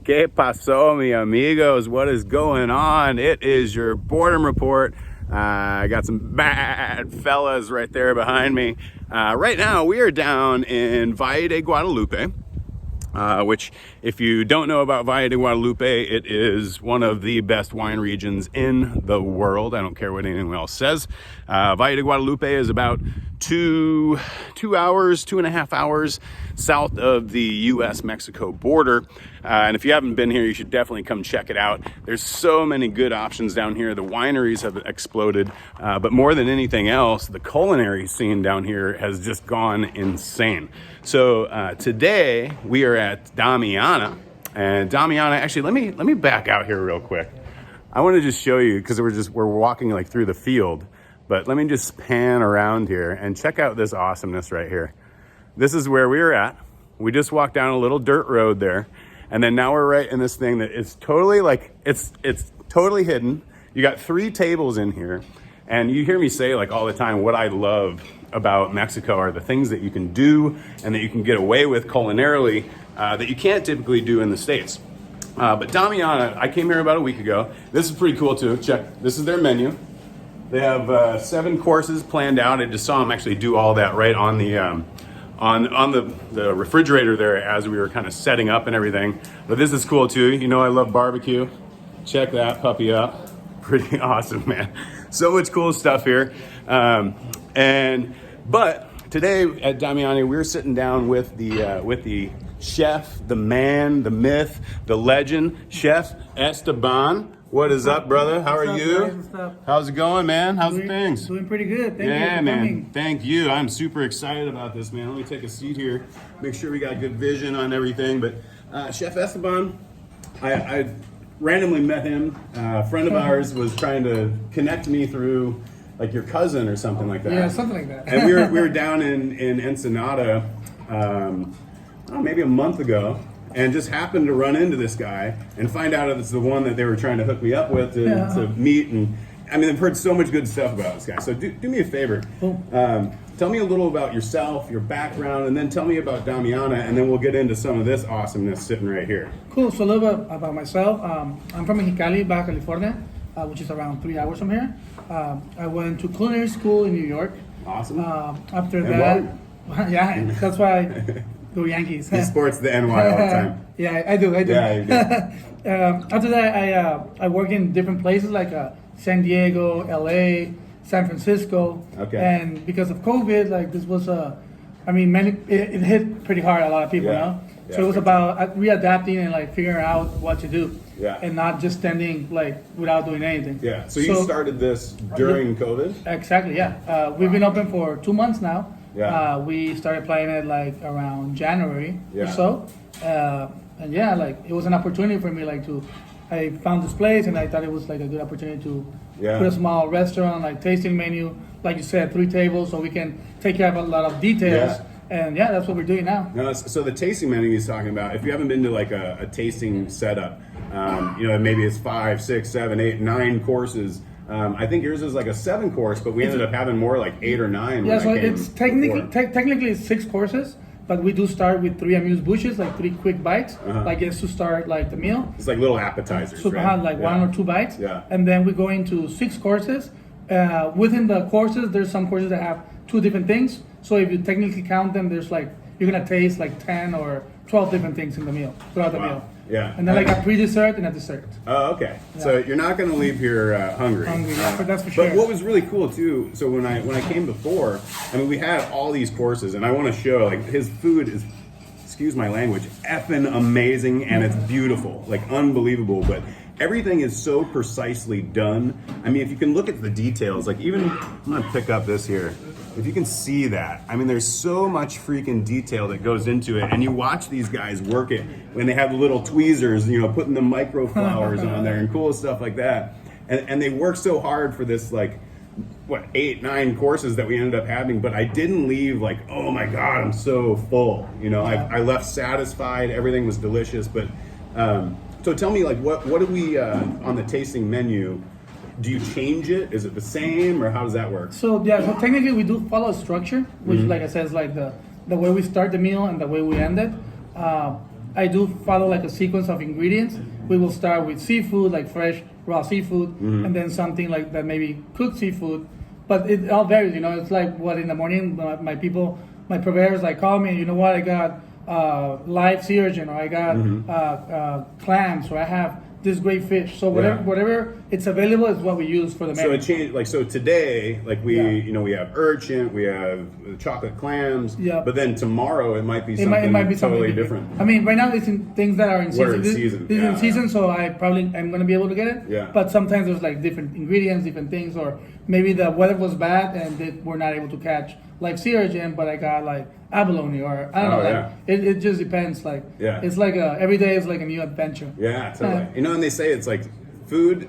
¿Qué pasó, mi amigos? What is going on? It is your boredom report. I got some bad fellas right there behind me. Right now, we are down in Valle de Guadalupe, which, if you don't know about Valle de Guadalupe, it is one of the best wine regions in the world. I don't care what anyone else says. Valle de Guadalupe is about two and a half hours south of the U.S.-Mexico border. And if you haven't been here, you should definitely come check it out. There's so many good options down here. The wineries have exploded, but more than anything else, the culinary scene down here has just gone insane. So today we are at Damiana, and Damiana, actually, let me back out here real quick. I want to just show you, because we're walking like through the field, but let me just pan around here and check out this awesomeness right here. This is where we are at. We just walked down a little dirt road there, and then now we're right in this thing that is totally it's totally hidden. You got 3 tables in here, and you hear me say like all the time, what I love about Mexico are the things that you can do and that you can get away with culinarily that you can't typically do in the States. But Damiana, I came here about a week ago. This is pretty cool too. Check, this is their menu. They have 7 courses planned out. I just saw them actually do all that right on the on the refrigerator there as we were kind of setting up and everything. But this is cool too. You know I love barbecue. Check that puppy up. Pretty awesome, man. So much cool stuff here. But today at Damiana, we're sitting down with the chef, the man, the myth, the legend, Chef Esteban. What is up, brother? How are you? How's it going, man? How's the things? Doing pretty good. Thank you for man. coming. Thank you. I'm super excited about this, man. Let me take a seat here. Make sure we got good vision on everything. But Chef Esteban, I randomly met him. A friend of ours was trying to connect me through like your cousin or something like that. Yeah, something like that. And we were down in Ensenada maybe a month ago, and just happened to run into this guy and find out it's the one that they were trying to hook me up with to meet. And I mean, I've heard so much good stuff about this guy. So do me a favor. Cool. Tell me a little about yourself, your background, and then tell me about Damiana, and then we'll get into some of this awesomeness sitting right here. Cool. So a little bit about myself. I'm from Mexicali, Baja, California, which is around 3 hours from here. I went to culinary school in New York. Awesome. After that, yeah, that's why. Go Yankees. He sports the NY all the time. Yeah, I do. Yeah, you do. After that, I work in different places like San Diego, LA, San Francisco. Okay. And because of COVID, like this was it hit pretty hard a lot of people, you know? Yeah, so it was about readapting and like figuring out what to do. Yeah. And not just standing like without doing anything. Yeah. So you started this during COVID? Exactly, yeah. We've been open for 2 months now. Yeah. We started playing it like around January or so. And yeah, like it was an opportunity for me I found this place and I thought it was like a good opportunity to put a small restaurant, like tasting menu, like you said, 3 tables so we can take care of a lot of details. Yeah. And yeah, that's what we're doing now. No, so the tasting menu he's talking about, if you haven't been to like a tasting setup, maybe it's 5, 6, 7, 8, 9 courses. I think yours is like a 7 course, but we ended up having more like 8 or 9. Yeah, so it's technically it's 6 courses, but we do start with 3 amuse-bouches, like 3 quick bites, like just to start like the meal. It's like little appetizers, so right? Like 1 or 2 bites, yeah. And then we go into 6 courses. Within the courses, there's some courses that have 2 different things. So if you technically count them, there's like you're gonna taste like 10 or 12 different things in the meal throughout the meal. Yeah. And then like a pre-dessert and a dessert. Oh, okay. Yeah. So you're not going to leave here hungry. That's for sure. But what was really cool too, so when I came before, I mean, we had all these courses, and I want to show, like, his food is, excuse my language, effing amazing, and it's beautiful, like unbelievable, but everything is so precisely done. I mean, if you can look at the details, like even, I'm going to pick up this here. If you can see that, I mean, there's so much freaking detail that goes into it, and you watch these guys work it when they have the little tweezers, putting the micro flowers on there and cool stuff like that. And they work so hard for this, like, 8, 9 courses that we ended up having, but I didn't leave like, oh my God, I'm so full. I left satisfied, everything was delicious, but, so tell me, like, what do we, on the tasting menu, do you change it? Is it the same, or how does that work? So technically we do follow a structure, which like I said is like the way we start the meal and the way we end it. I do follow like a sequence of ingredients. We will start with seafood, like fresh raw seafood, and then something like that, maybe cooked seafood. But it all varies, you know. It's like what in the morning, my purveyors like call me. You know what? I got live sea urchin, or I got clams, or I have this great fish. So whatever it's available is what we use for the menu. So it changed. Like so today, like we have urchin, we have chocolate clams. Yeah. But then tomorrow it might be something totally different. I mean, right now it's in things that are in season. This is in season, so I'm going to be able to get it. Yeah. But sometimes there's like different ingredients, different things, or maybe the weather was bad and we're not able to catch like sea urchin, but I got like abalone, or I don't know. Like, it just depends. Like it's like every day is like a new adventure. Yeah, totally. You know, and they say it's like food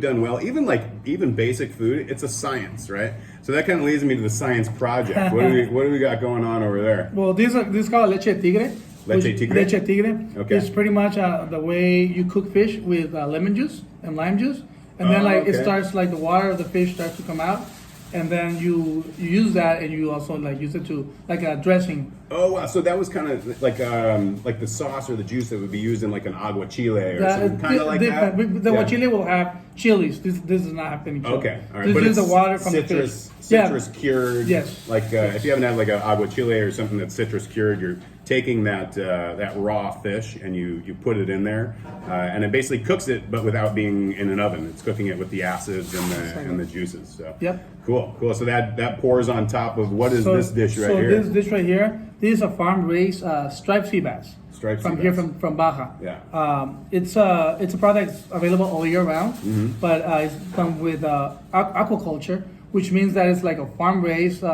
done well, even basic food, it's a science, right? So that kind of leads me to the science project. What do we got going on over there? Well, this is called leche tigre. Leche tigre? Leche tigre. Okay. It's pretty much the way you cook fish with lemon juice and lime juice. And then it starts like the water of the fish starts to come out. And then you use that, and you also like use it to like a dressing. Oh wow! So that was kind of like the sauce or the juice that would be used in like an aguachile or something kind of like that. The aguachile will have chilies. This does not have any chili. Okay, all right. This but is the water from the fish. Citrus cured. Yes. Like if you haven't had like an aguachile or something that's citrus cured, you're taking that raw fish and you put it in there, and it basically cooks it, but without being in an oven. It's cooking it with the acids and the juices. So cool. So that pours on top of this dish right here? So this dish right here, this is a farm-raised striped sea bass. From Baja. Yeah. It's a product that's available all year round, but it's come with aquaculture, which means that it's like a farm-raised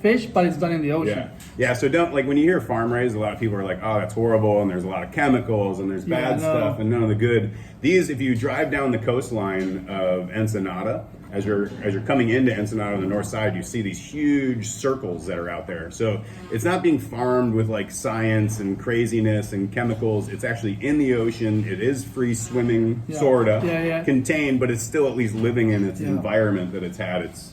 fish, but it's done in the ocean. Yeah. So don't when you hear farm raised, a lot of people are like, oh, that's horrible, and there's a lot of chemicals, and there's bad stuff, and none of the good. These, if you drive down the coastline of Ensenada, as you're coming into Ensenada on the north side, you see these huge circles that are out there. So it's not being farmed with like science and craziness and chemicals. It's actually in the ocean. It is free swimming, sorta, contained, but it's still at least living in its environment that it's had its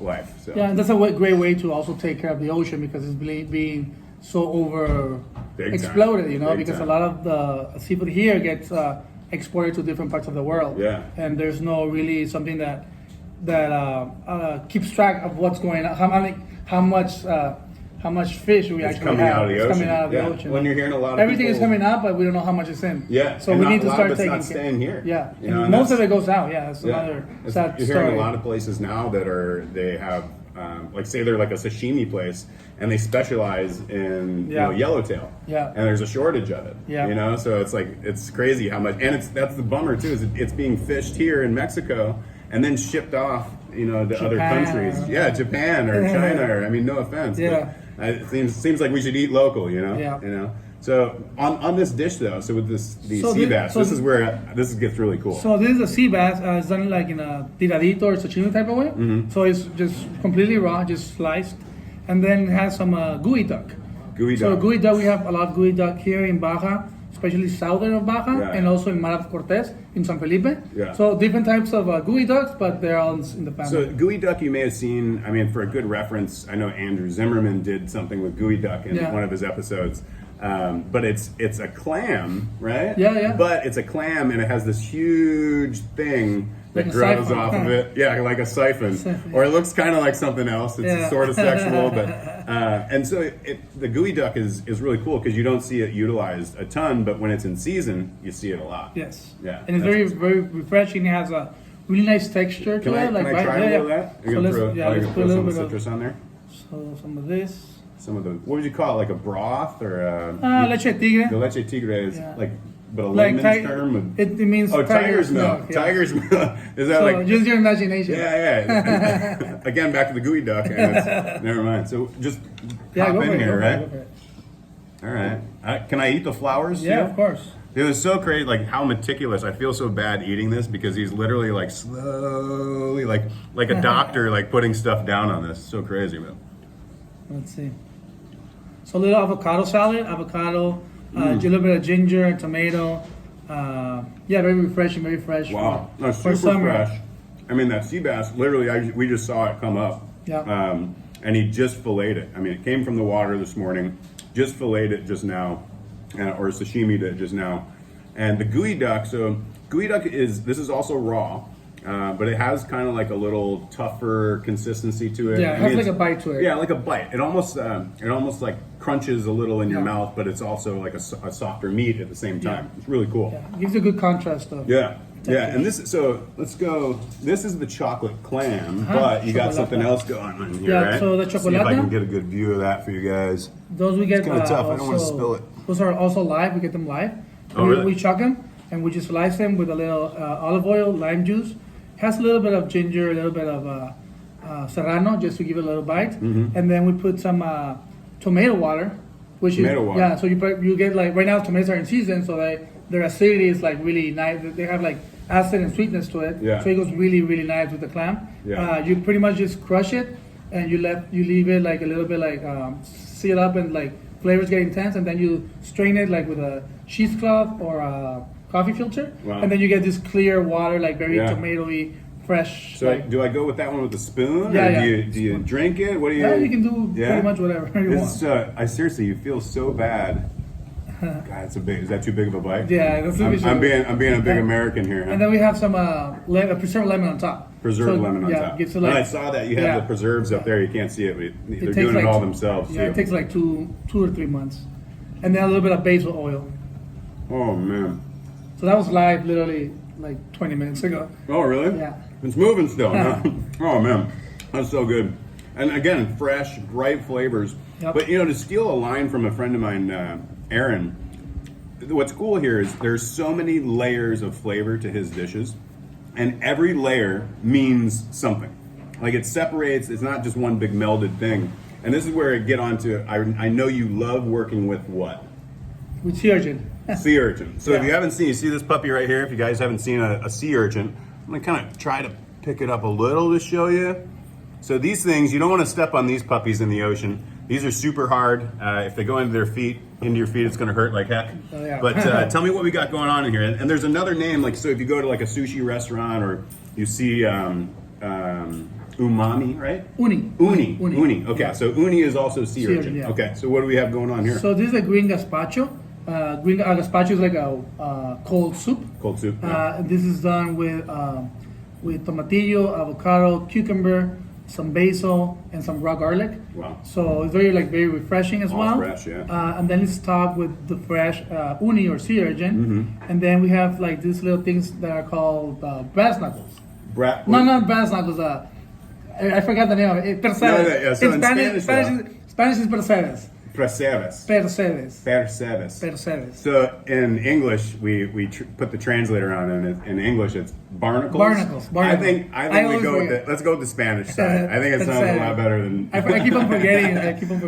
life. So. Yeah, and that's a great way to also take care of the ocean, because it's being so exploded, because a lot of the seafood here gets exported to different parts of the world. Yeah. And there's no really something that keeps track of what's going on, how much fish we actually coming have. out of the ocean. Coming out of the ocean. When you're hearing a lot of everything people, is coming out, but we don't know how much is in. Yeah. So we need to start taking. Not staying here. Yeah. And most of it goes out. Yeah. That's another sad You're hearing a lot of places now that they have like say they're like a sashimi place, and they specialize in yellowtail. Yeah. And there's a shortage of it. Yeah. So it's crazy how much, and that's the bummer too, is it's being fished here in Mexico and then shipped off, to other countries. Yeah, Japan or China, or no offense. Yeah. But it seems like we should eat local, Yeah. So on this dish though, so with sea bass, this is where this gets really cool. So this is a sea bass. It's done like in a tiradito or sashimi type of way. Mm-hmm. So it's just completely raw, just sliced, and then it has some gooey duck. So gooey duck, we have a lot of gooey duck here in Baja, especially southern of Baja, and also in Mar Cortez, in San Felipe. Yeah. So different types of gooey ducks, but they're all in the family. So gooey duck, you may have seen. For a good reference, I know Andrew Zimmerman did something with gooey duck in one of his episodes. But it's a clam, right? Yeah. But it's a clam, and it has this huge thing that grows off of it. Yeah, like a siphon. Or it looks kind of like something else. It's sort of sexual, but and so the gooey duck is really cool because you don't see it utilized a ton, but when it's in season, you see it a lot. Yes. Yeah. And it's very, very refreshing. It has a really nice texture to it. Can I try a little of that? You're let's put a little bit of citrus on there. So some of this. Some of the, what would you call it, like a broth or leche tigre. The leche tigre is but a layman's term. It means tiger's milk. Yeah. Tiger's milk. Is that so just your imagination? Yeah. Again, back to the gooey duck. And never mind. So just hop in here, right? All right. Can I eat the flowers? Yeah, too? Of course. It was so great, like how meticulous. I feel so bad eating this because he's literally like slowly, like a doctor, like putting stuff down on this. So crazy, man. Let's see. So a little avocado salad, a little bit of ginger and tomato. Very refreshing, very fresh. Wow, that's for super summer. fresh. That sea bass, literally, we just saw it come up. Yeah. And he just filleted it. It came from the water this morning, just filleted it just now. or sashimi to just now. And the Gooey Duck, so Gooey Duck this is also raw, but it has kind of like a little tougher consistency to it. Yeah, it has like a bite to it. Yeah, like a bite. It almost like crunches a little in your mouth, but it's also like a softer meat at the same time. It's really cool. Yeah, it gives a good contrast though. Yeah. Yeah, and let's go. This is the chocolate clam, but you got something else going on here, right? So the See if I chocolate. can get a good view of that for you guys. Those we get. It's kind of tough. I don't want to spill it. Those are also live. We get them live. Oh, really? We chuck them and we just slice them with a little olive oil, lime juice. Has a little bit of ginger, a little bit of serrano, just to give it a little bite. And then we put some tomato water, which is yeah. So you get like right now tomatoes are in season, so their acidity is like really nice. They have like acid and sweetness to it. Yeah. So it goes really really nice with the clam. Yeah. You pretty much just crush it and you leave it like a little bit like seal up and like flavors get intense, and then you strain it like with a cheesecloth or a coffee filter, and then you get this clear water, like very tomatoey, fresh. So do I go with that one with a spoon? Yeah, or do you drink it? What do you? Yeah, you can do pretty much whatever you want. I seriously, you feel so bad. God, is that too big of a bite? Yeah, that's I'm being a big American here. Huh? And then we have some preserved lemon on top. Preserved lemon on top. And I saw that you have the preserves up there. You can't see it, but they're doing it all themselves. Yeah, it takes like 2 or 3 months, and then a little bit of basil oil. Oh man. So that was live literally like 20 minutes ago. Oh really? Yeah. It's moving still. Huh? Oh man, that's so good. And again, fresh, bright flavors. Yep. But to steal a line from a friend of mine, Aaron, what's cool here is there's so many layers of flavor to his dishes, and every layer means something. Like it separates, it's not just one big melded thing. And this is where I get onto, I know you love working with what? With sea urchin. Sea urchin. So if you haven't seen, you see this puppy right here? If you guys haven't seen a sea urchin, I'm gonna kind of try to pick it up a little to show you. So these things, you don't want to step on these puppies in the ocean. These are super hard. If they go into your feet, it's going to hurt like heck. Oh, yeah. But tell me what we got going on in here. And there's another name, like, so if you go to like a sushi restaurant or you see umami, right? Uni. Okay, so uni is also sea urchin. Yeah. Okay, so what do we have going on here? So this is a green gazpacho. Green gazpacho is like a cold soup. Cold soup. This is done with tomatillo, avocado, cucumber, some basil, and some raw garlic. Wow. So it's very refreshing as well. Fresh, yeah. And then it's topped with the fresh uni or sea urchin. And then we have like these little things that are called brass knuckles. No, not brass knuckles. I forgot the name of it. Percebes. So in Spanish is percebes. Percebes. So in English, we put the translator on, and in English it's barnacles. I think we go with it. Let's go with the Spanish side. I think it sounds a lot better than. I keep on forgetting.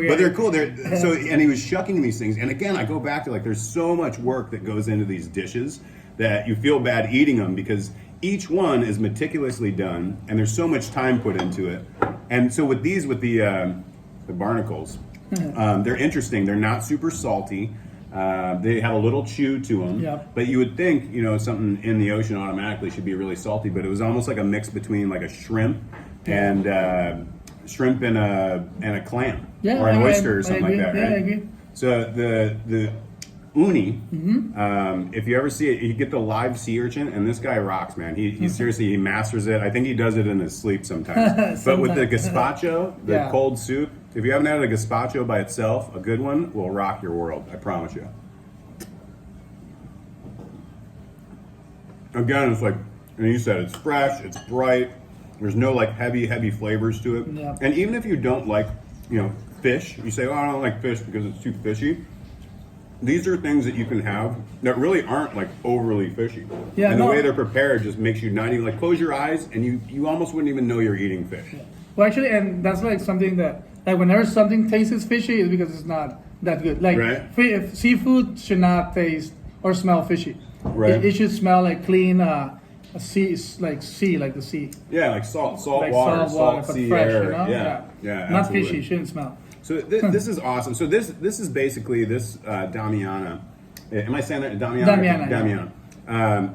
But they're cool. And he was shucking these things. And again, I go back to like there's so much work that goes into these dishes that you feel bad eating them because each one is meticulously done, and there's so much time put into it. And so with the barnacles. They're interesting. They're not super salty. They have a little chew to them. But you would think, something in the ocean automatically should be really salty. But it was almost like a mix between like a shrimp and a clam or an oyster or something like that. Right? Yeah, I agree. So the uni, if you ever see it, you get the live sea urchin, and this guy rocks, man. He seriously, he masters it. I think he does it in his sleep sometimes. But with the gazpacho, the cold soup, if you haven't had a gazpacho by itself, a good one will rock your world. I promise you. Again, it's like, and you said, it's fresh, it's bright. There's no like heavy flavors to it. Yeah. And even if you don't like, fish, you say, oh, I don't like fish because it's too fishy. These are things that you can have that really aren't like overly fishy. Yeah, and the way they're prepared just makes you not even like close your eyes and you almost wouldn't even know you're eating fish. Yeah. Well, actually, and that's like something that like whenever something tastes fishy is because it's not that good. Like seafood should not taste or smell fishy. Right. It should smell like clean sea, like the sea. Yeah, like salt like water, but sea fresh, air. Yeah, not absolutely. fishy. Shouldn't smell. So this is awesome. So this is basically this Damiana. Am I saying that? Damiana.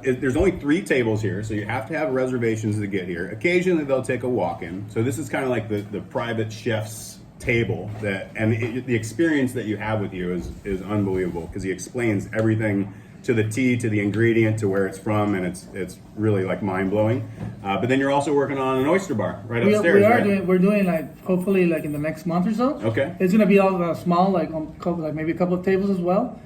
There's only 3 tables here, so you have to have reservations to get here. Occasionally they'll take a walk-in. So this is kind of like the private chef's table the experience that you have with you is unbelievable because he explains everything to the T, to the ingredient, to where it's from, and it's really like mind-blowing. But then you're also working on an oyster bar upstairs, right? We're doing like, hopefully like in the next month or so. Okay. It's gonna be all small, like maybe a couple of tables as well.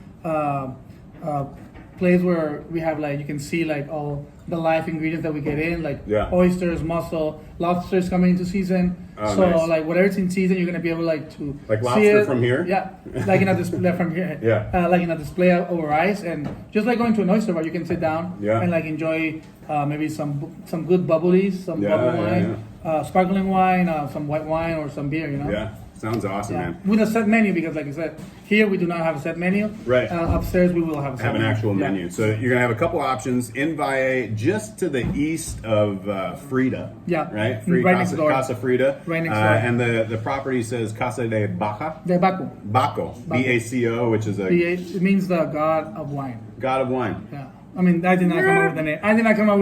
Place where we have like, you can see like all the live ingredients that we get in, like oysters, mussel, lobsters coming into season. So nice. Like whatever's in season, you're gonna be able to like see lobster it. From here. Yeah, like in a display from here. Yeah, like in a display over ice, and just like going to an oyster bar, you can sit down and like enjoy maybe some good bubblies, some bubble wine, sparkling wine, some white wine, or some beer. Yeah. Sounds awesome, man. With a set menu, because like I said, here we do not have a set menu. Right. Upstairs we will have a set an actual menu. So you're gonna have a couple options in Valle, just to the east of Frida. Yeah. Right. Next door. Casa Frida. Right next door. And the property says Casa de Baja. De Baco. Baco. BACO, which is it means the god of wine. God of wine. Yeah. I mean, I did not come up with the name.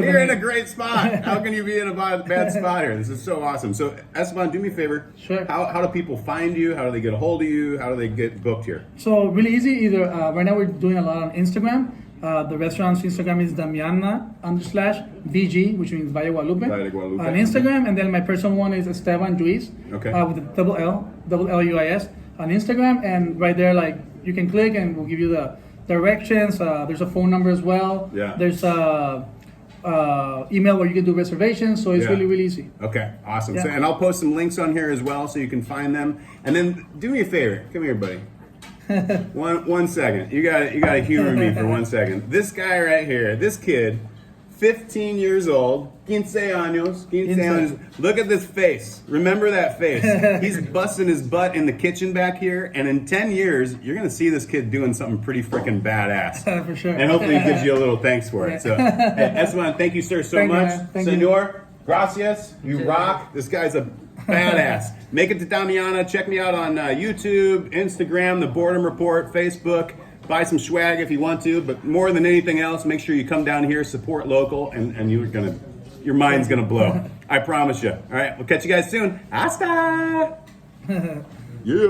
You're in a great spot. How can you be in a bad spot here? This is so awesome. So, Esteban, do me a favor. Sure. How do people find you? How do they get a hold of you? How do they get booked here? So, really easy. Either right now we're doing a lot on Instagram. The restaurant's Instagram is Damiana_VG, which means Valle de Guadalupe. Valle de Guadalupe. On Instagram, and then my personal one is Esteban Luis. Okay. With a double Luis on Instagram, and right there, like you can click, and we'll give you the directions. There's a phone number as well. Yeah. There's a email where you can do reservations. So it's really easy. Okay. Awesome. Yeah. So, and I'll post some links on here as well, so you can find them. And then do me a favor. Come here, buddy. one second. You gotta humor me for 1 second. This guy right here, this kid, 15 years old, 15 años. Look at this face. Remember that face. He's busting his butt in the kitchen back here, and in 10 years, you're gonna see this kid doing something pretty freaking badass. For sure. And hopefully he gives you a little thanks for it. So, hey, Esteban, thank you, sir, so much. Senor, gracias. You rock. This guy's a badass. Make it to Damiana. Check me out on YouTube, Instagram, The Boredom Report, Facebook. Buy some swag if you want to, but more than anything else, make sure you come down here, support local, and your mind's gonna blow. I promise you. All right, we'll catch you guys soon. Hasta. Yeah.